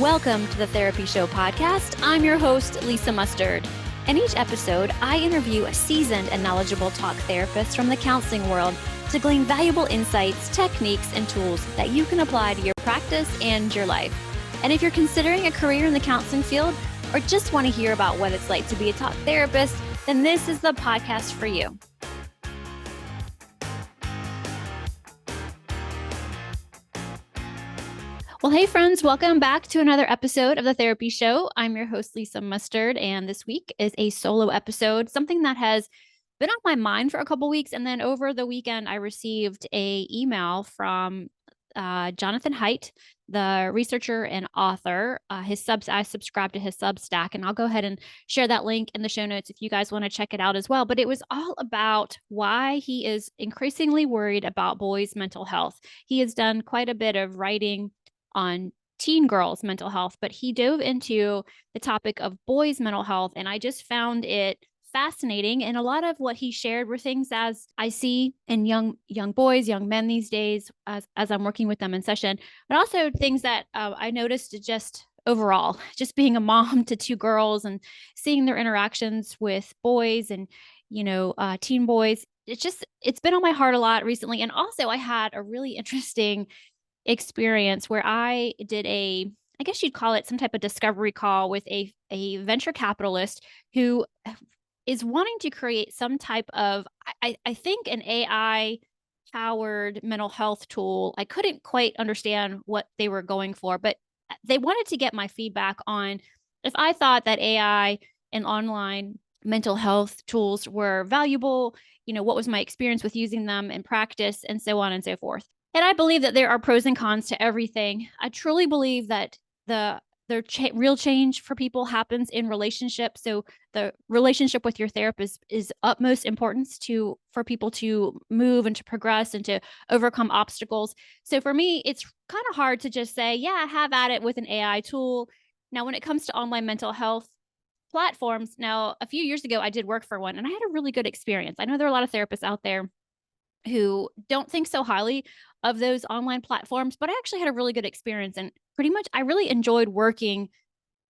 Welcome to the Therapy Show podcast. I'm your host, Lisa Mustard. In each episode, I interview a seasoned and knowledgeable talk therapist from the counseling world to glean valuable insights, techniques, and tools that you can apply to your practice and your life. And if you're considering a career in the counseling field or just want to hear about what it's like to be a talk therapist, then this is the podcast for you. Well, hey friends, welcome back to another episode of the Therapy Show. I'm your host, Lisa Mustard, and this week is a solo episode, something that has been on my mind for a couple weeks. And then over the weekend, I received an email from Jonathan Haidt, the researcher and author. I subscribe to his Substack, and I'll go ahead and share that link in the show notes if you guys want to check it out as well. But it was all about why he is increasingly worried about boys' mental health. He has done quite a bit of writing on teen girls' mental health, but he dove into the topic of boys' mental health, and I just found it fascinating. And a lot of what he shared were things as I see in young boys, young men these days, as I'm working with them in session, but also things that I noticed just overall, just being a mom to two girls and seeing their interactions with boys and, teen boys. It's been on my heart a lot recently. And also I had a really interesting experience where I did I guess you'd call it some type of discovery call with a venture capitalist who is wanting to create some type of, I think, an AI powered mental health tool. I couldn't quite understand what they were going for, but they wanted to get my feedback on if I thought that AI and online mental health tools were valuable, what was my experience with using them in practice, and so on and so forth. And I believe that there are pros and cons to everything. I truly believe that the real change for people happens in relationships. So the relationship with your therapist is utmost importance for people to move and to progress and to overcome obstacles. So for me, it's kind of hard to just say, yeah, have at it with an AI tool. Now, when it comes to online mental health platforms, now a few years ago, I did work for one and I had a really good experience. I know there are a lot of therapists out there who don't think so highly of those online platforms, but I actually had a really good experience, and pretty much I really enjoyed working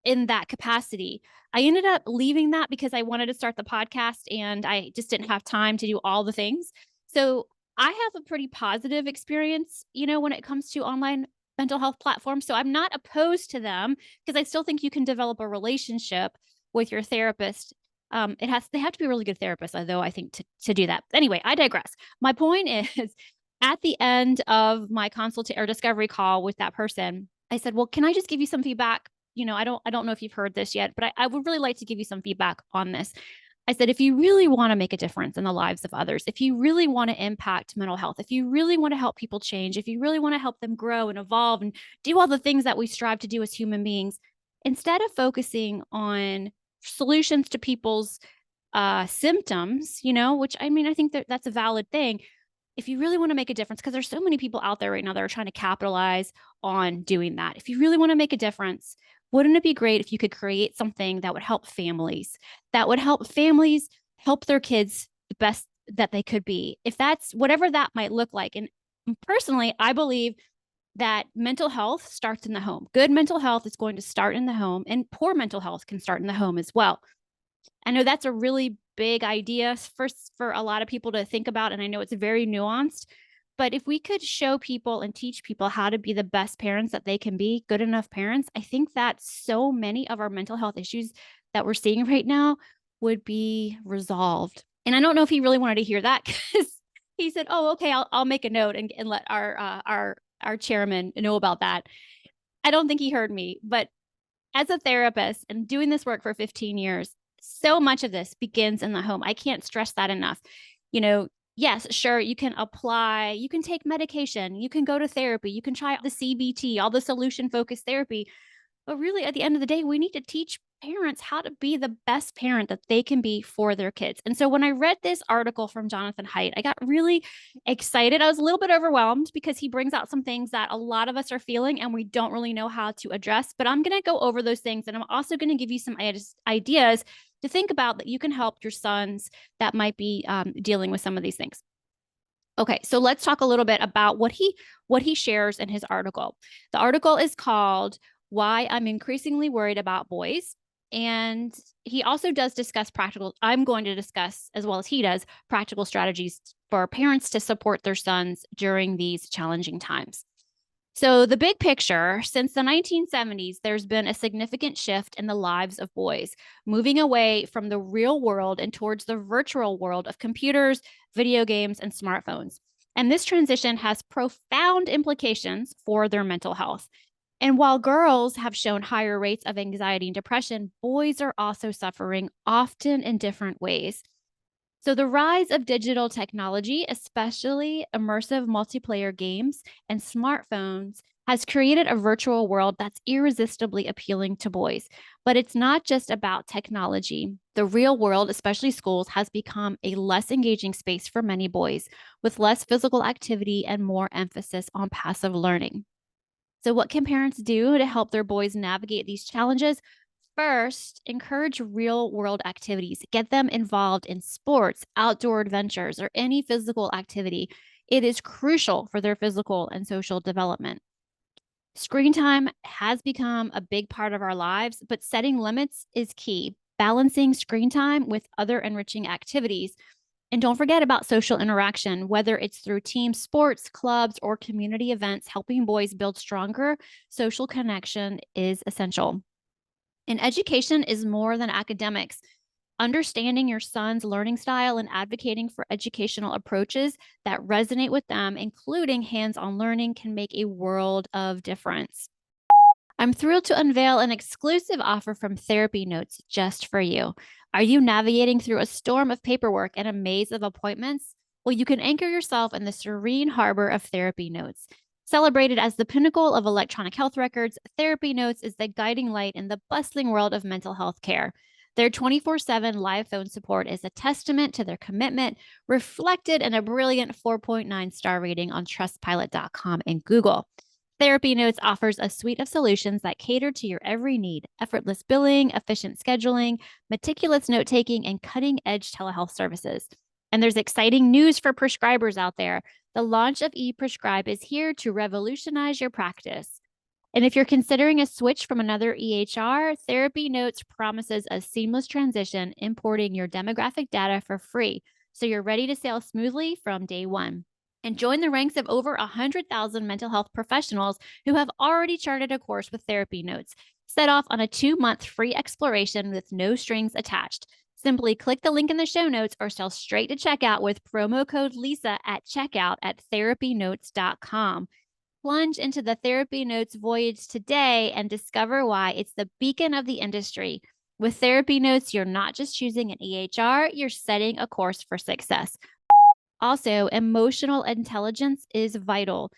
in that capacity. I ended up leaving that because I wanted to start the podcast and I just didn't have time to do all the things. So I have a pretty positive experience, when it comes to online mental health platforms. So I'm not opposed to them because I still think you can develop a relationship with your therapist. They have to be a really good therapist, though, I think, to do that. Anyway, I digress. My point is, at the end of my consultation or discovery call with that person, I said, well, can I just give you some feedback? I don't know if you've heard this yet, but I would really like to give you some feedback on this. I said, if you really want to make a difference in the lives of others, if you really want to impact mental health, if you really want to help people change, if you really want to help them grow and evolve and do all the things that we strive to do as human beings, instead of focusing on solutions to people's symptoms, which I think that's a valid thing. If you really want to make a difference, because there's so many people out there right now that are trying to capitalize on doing that. If you really want to make a difference, wouldn't it be great if you could create something that would help families, help their kids the best that they could be, if that's whatever that might look like. And personally, I believe that mental health starts in the home. Good mental health is going to start in the home, and poor mental health can start in the home as well. I know that's a really big idea for a lot of people to think about, and I know it's very nuanced, but if we could show people and teach people how to be the best parents that they can be, good enough parents, I think that so many of our mental health issues that we're seeing right now would be resolved. And I don't know if he really wanted to hear that, because he said, oh, okay, I'll make a note and let our chairman know about that. I don't think he heard me, but as a therapist and doing this work for 15 years, so much of this begins in the home. I can't stress that enough. Yes, sure, you can apply, you can take medication, you can go to therapy, you can try the CBT, all the solution-focused therapy. But really, at the end of the day, we need to teach parents how to be the best parent that they can be for their kids. And so when I read this article from Jonathan Haidt, I got really excited. I was a little bit overwhelmed because he brings out some things that a lot of us are feeling and we don't really know how to address. But I'm going to go over those things, and I'm also going to give you some ideas to think about that you can help your sons that might be dealing with some of these things. Okay, so let's talk a little bit about what he shares in his article. The article is called why I'm increasingly worried about boys. And he also does discuss I'm going to discuss, as well as he does, practical strategies for parents to support their sons during these challenging times. So, the big picture, since the 1970s, there's been a significant shift in the lives of boys, moving away from the real world and towards the virtual world of computers, video games, and smartphones. And this transition has profound implications for their mental health. And while girls have shown higher rates of anxiety and depression, boys are also suffering, often in different ways. So, the rise of digital technology, especially immersive multiplayer games and smartphones, has created a virtual world that's irresistibly appealing to boys. But it's not just about technology. The real world, especially schools, has become a less engaging space for many boys, with less physical activity and more emphasis on passive learning. So, what can parents do to help their boys navigate these challenges? First, encourage real world activities. Get them involved in sports, outdoor adventures, or any physical activity. It is crucial for their physical and social development. Screen time has become a big part of our lives, but setting limits is key. Balancing screen time with other enriching activities. And don't forget about social interaction, whether it's through team sports, clubs, or community events, helping boys build stronger social connection is essential. And education is more than academics. Understanding your son's learning style and advocating for educational approaches that resonate with them, including hands on learning, can make a world of difference. I'm thrilled to unveil an exclusive offer from Therapy Notes just for you. Are you navigating through a storm of paperwork and a maze of appointments? Well, you can anchor yourself in the serene harbor of Therapy Notes. Celebrated as the pinnacle of electronic health records, Therapy Notes is the guiding light in the bustling world of mental health care. Their 24/7 live phone support is a testament to their commitment, reflected in a brilliant 4.9-star rating on trustpilot.com and Google. Therapy Notes offers a suite of solutions that cater to your every need: effortless billing, efficient scheduling, meticulous note taking, and cutting edge telehealth services. And there's exciting news for prescribers out there. The launch of ePrescribe is here to revolutionize your practice. And if you're considering a switch from another EHR, Therapy Notes promises a seamless transition, importing your demographic data for free, so you're ready to sail smoothly from day one. And join the ranks of over 100,000 mental health professionals who have already charted a course with Therapy Notes. Set off on a 2-month free exploration with no strings attached. Simply click the link in the show notes or sell straight to checkout with promo code Lisa at checkout at therapynotes.com. Plunge into the Therapy Notes voyage today and discover why it's the beacon of the industry. With Therapy Notes, you're not just choosing an EHR, you're setting a course for success. Also, emotional intelligence is vital.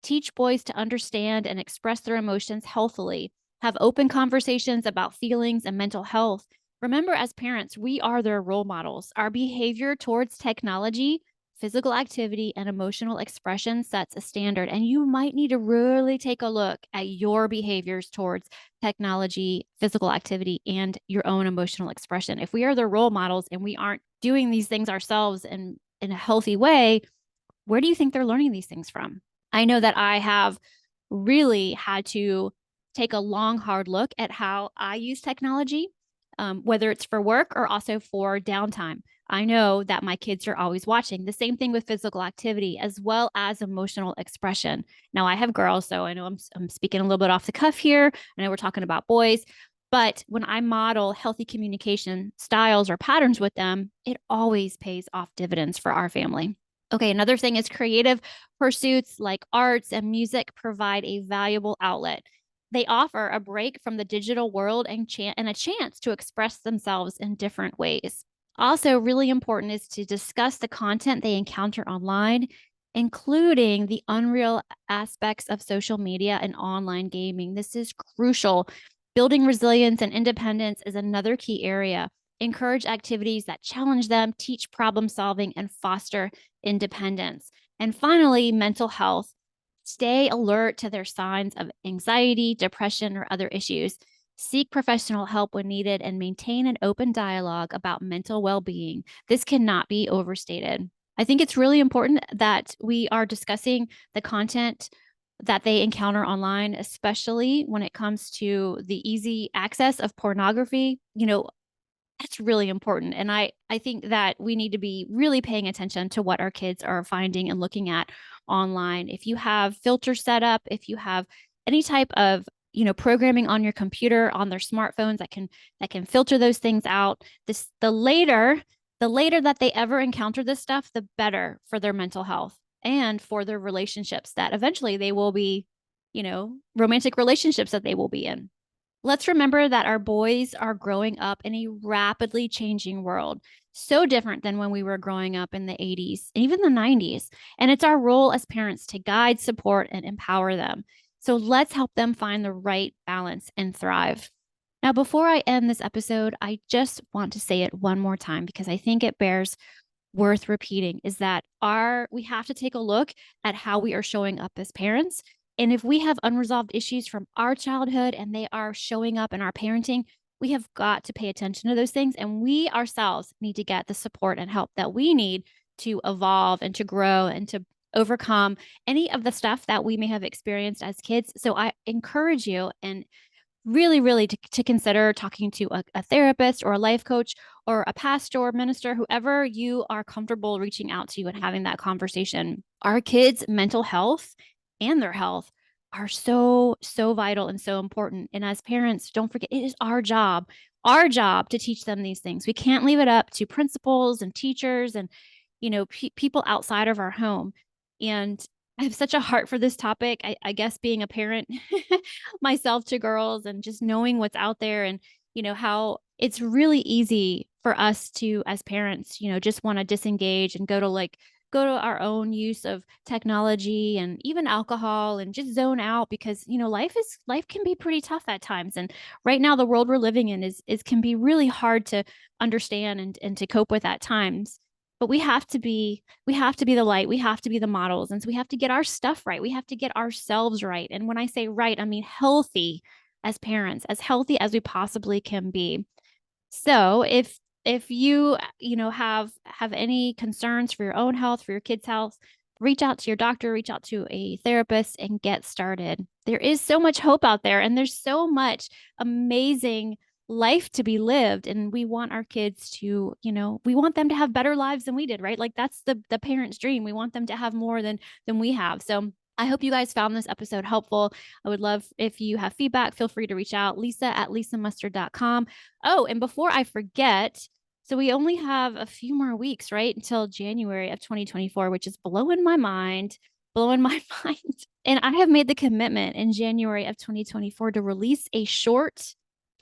Teach boys to understand and express their emotions healthily. Have open conversations about feelings and mental health. Remember, as parents, we are their role models. Our behavior towards technology, physical activity, and emotional expression sets a standard. And you might need to really take a look at your behaviors towards technology, physical activity, and your own emotional expression. If we are their role models and we aren't doing these things ourselves and in a healthy way, where do you think they're learning these things from? I know that I have really had to take a long, hard look at how I use technology, whether it's for work or also for downtime. I know that my kids are always watching. The same thing with physical activity as well as emotional expression. Now, I have girls, so I know I'm speaking a little bit off the cuff here. I know we're talking about boys, but when I model healthy communication styles or patterns with them, it always pays off dividends for our family. Okay, another thing is creative pursuits like arts and music provide a valuable outlet. They offer a break from the digital world and a chance to express themselves in different ways. Also, really important is to discuss the content they encounter online, including the unreal aspects of social media and online gaming. This is crucial. Building resilience and independence is another key area. Encourage activities that challenge them, teach problem solving, and foster independence. And finally, mental health. Stay alert to their signs of anxiety, depression, or other issues. Seek professional help when needed and maintain an open dialogue about mental well being. This cannot be overstated. I think it's really important that we are discussing the content that they encounter online, especially when it comes to the easy access of pornography, that's really important. And I think that we need to be really paying attention to what our kids are finding and looking at online. If you have filters set up, if you have any type of programming on your computer, on their smartphones that can filter those things out, the later that they ever encounter this stuff, the better for their mental health and for their relationships that eventually they will be, romantic relationships that they will be in. Let's remember that our boys are growing up in a rapidly changing world, so different than when we were growing up in the 80s and even the 90s. And it's our role as parents to guide, support, and empower them. So let's help them find the right balance and thrive. Now, before I end this episode, I just want to say it one more time because I think it bears worth repeating, is that we have to take a look at how we are showing up as parents. And if we have unresolved issues from our childhood and they are showing up in our parenting, we have got to pay attention to those things. And we ourselves need to get the support and help that we need to evolve and to grow and to overcome any of the stuff that we may have experienced as kids. So I encourage you and really, really to consider talking to a therapist or a life coach or a pastor or minister, whoever you are comfortable reaching out to and having that conversation. Our kids' mental health and their health are so, so vital and so important. And as parents, don't forget, it is our job to teach them these things. We can't leave it up to principals and teachers and, people outside of our home. And I have such a heart for this topic. I guess being a parent myself to girls and just knowing what's out there and, how it's really easy for us to, as parents, just want to disengage and go to our own use of technology and even alcohol and just zone out because, life can be pretty tough at times. And right now the world we're living in is can be really hard to understand and to cope with at times. But we have to be the light. We have to be the models. And so we have to get our stuff right. We have to get ourselves right. And when I say right, I mean healthy as parents, as healthy as we possibly can be. So if you have any concerns for your own health, for your kids' health, reach out to your doctor, reach out to a therapist and get started. There is so much hope out there and there's so much amazing life to be lived. And we want our kids to, we want them to have better lives than we did, right? Like that's the parent's dream. We want them to have more than we have. So I hope you guys found this episode helpful. I would love if you have feedback, feel free to reach out, lisa@lisamustard.com. Oh, and before I forget, so we only have a few more weeks, right? Until January of 2024, which is blowing my mind. And I have made the commitment in January of 2024 to release a short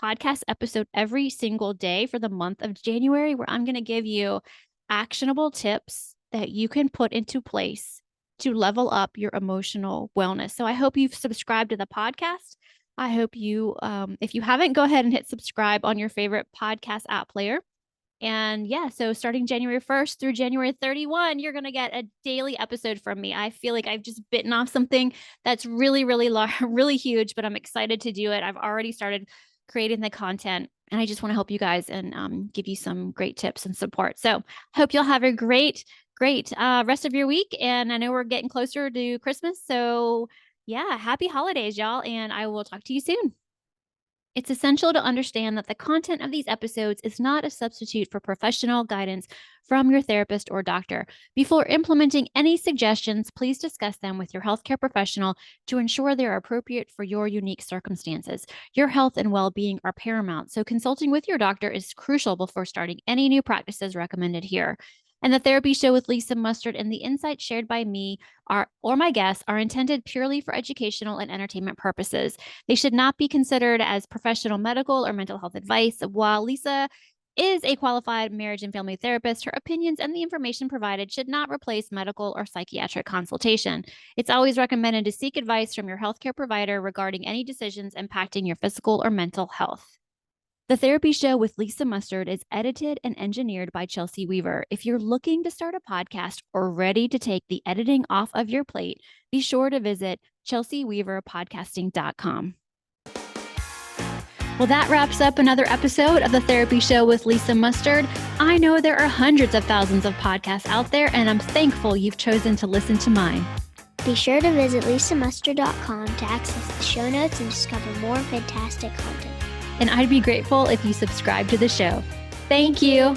podcast episode every single day for the month of January, where I'm going to give you actionable tips that you can put into place to level up your emotional wellness. So I hope you've subscribed to the podcast. I hope you, if you haven't, go ahead and hit subscribe on your favorite podcast app player. And yeah, so starting January 1st through January 31, you're going to get a daily episode from me. I feel like I've just bitten off something that's really, really large, really huge, but I'm excited to do it. I've already started creating the content and I just want to help you guys and give you some great tips and support. So I hope you'll have a great rest of your week. And I know we're getting closer to Christmas. So yeah, happy holidays, y'all. And I will talk to you soon. It's essential to understand that the content of these episodes is not a substitute for professional guidance from your therapist or doctor. Before implementing any suggestions, please discuss them with your healthcare professional to ensure they are appropriate for your unique circumstances. Your health and well-being are paramount, so consulting with your doctor is crucial before starting any new practices recommended here. And the Therapy Show with Lisa Mustard and the insights shared by me or my guests are intended purely for educational and entertainment purposes. They should not be considered as professional medical or mental health advice. While Lisa is a qualified marriage and family therapist, her opinions and the information provided should not replace medical or psychiatric consultation. It's always recommended to seek advice from your healthcare provider regarding any decisions impacting your physical or mental health. The Therapy Show with Lisa Mustard is edited and engineered by Chelsea Weaver. If you're looking to start a podcast or ready to take the editing off of your plate, be sure to visit chelseaweaverpodcasting.com. Well, that wraps up another episode of The Therapy Show with Lisa Mustard. I know there are hundreds of thousands of podcasts out there, and I'm thankful you've chosen to listen to mine. Be sure to visit lisamustard.com to access the show notes and discover more fantastic content. And I'd be grateful if you subscribe to the show. Thank you.